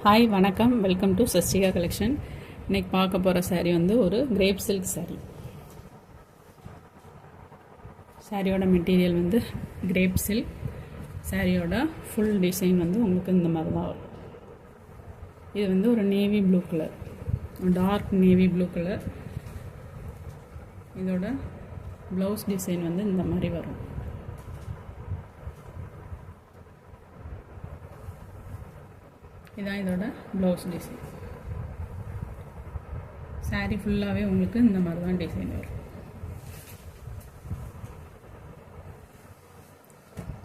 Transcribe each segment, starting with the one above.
Hi வணக்கம், welcome to Sastika collection. இன்னைக்கு பார்க்க போகிற சாரீ வந்து ஒரு கிரேப் சில்க் சாரீ. சாரியோட மெட்டீரியல் வந்து கிரேப் சில்க். சாரியோட ஃபுல் டிசைன் வந்து உங்களுக்கு இந்த மாதிரி தான் வரும். இது வந்து ஒரு navy blue colour, dark navy blue colour. இதோட ப்ளவுஸ் டிசைன் வந்து இந்த மாதிரி வரும். இதான் இதோட ப்ளவுஸ் டிசைன். சாரீ ஃபுல்லாகவே உங்களுக்கு இந்த மாதிரி தான் டிசைன் வரும்.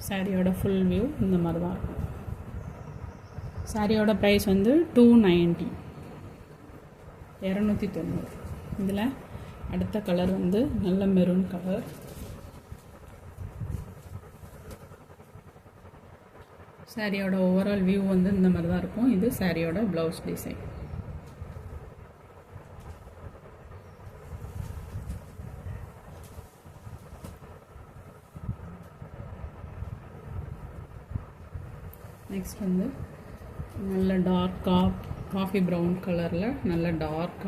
சாரியோட ஃபுல் வியூ இந்த மாதிரி தான் இருக்கும். சாரியோட ப்ரைஸ் வந்து 290, 290. இதில் அடுத்த கலர் வந்து நல்ல மெரூன் கலர். சாரியோட ஓவரால் வியூ வந்து இந்த மாதிரி தான் இருக்கும். இது சாரியோட ப்ளவுஸ் டிசைன். நெக்ஸ்ட் வந்து நல்ல டார்க் காஃபி ப்ரௌன் கலரில் நல்ல டார்க்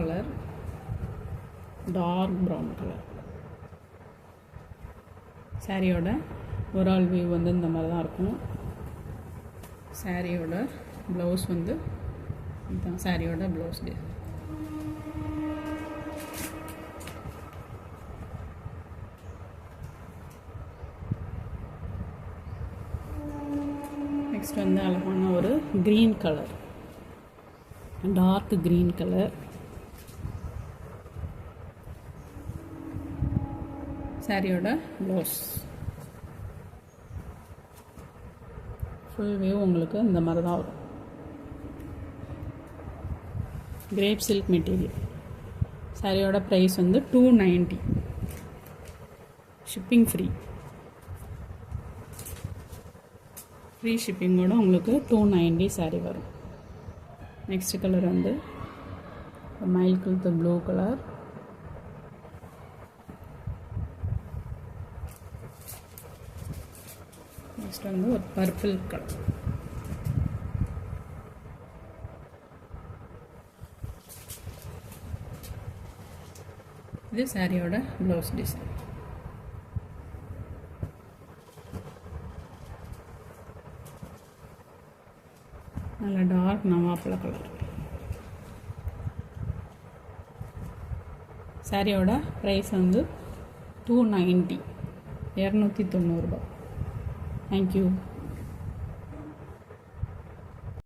ப்ரௌன் கலர். சாரியோட ஓவரால் வியூ வந்து இந்த மாதிரி தான் இருக்கும். சாரியோட ப்ளவுஸ் வந்து இதுதான் சாரியோட ப்ளவுஸ் டிசைன். நெக்ஸ்ட் வந்து அழகான ஒரு green colour, dark green colour. சாரியோட ப்ளவுஸ் ஃபுல் வியூ உங்களுக்கு இந்த மாதிரி தான் வரும். Crepe silk material. சாரியோட ப்ரைஸ் வந்து 290, ஷிப்பிங் ஃப்ரீ ஷிப்பிங்கோட உங்களுக்கு 290 சாரீ வரும். நெக்ஸ்ட் கலர் வந்து மயில் கலர் ப்ளூ கலர். நெக்ஸ்ட் வந்து ஒரு பர்பிள் கலர். இது சாரியோட ப்ளவுஸ் டிசைன். நல்ல டார்க் நவாப்பழ கலர். சாரியோட ப்ரைஸ் வந்து 290, 290 ரூபாய். Thank you.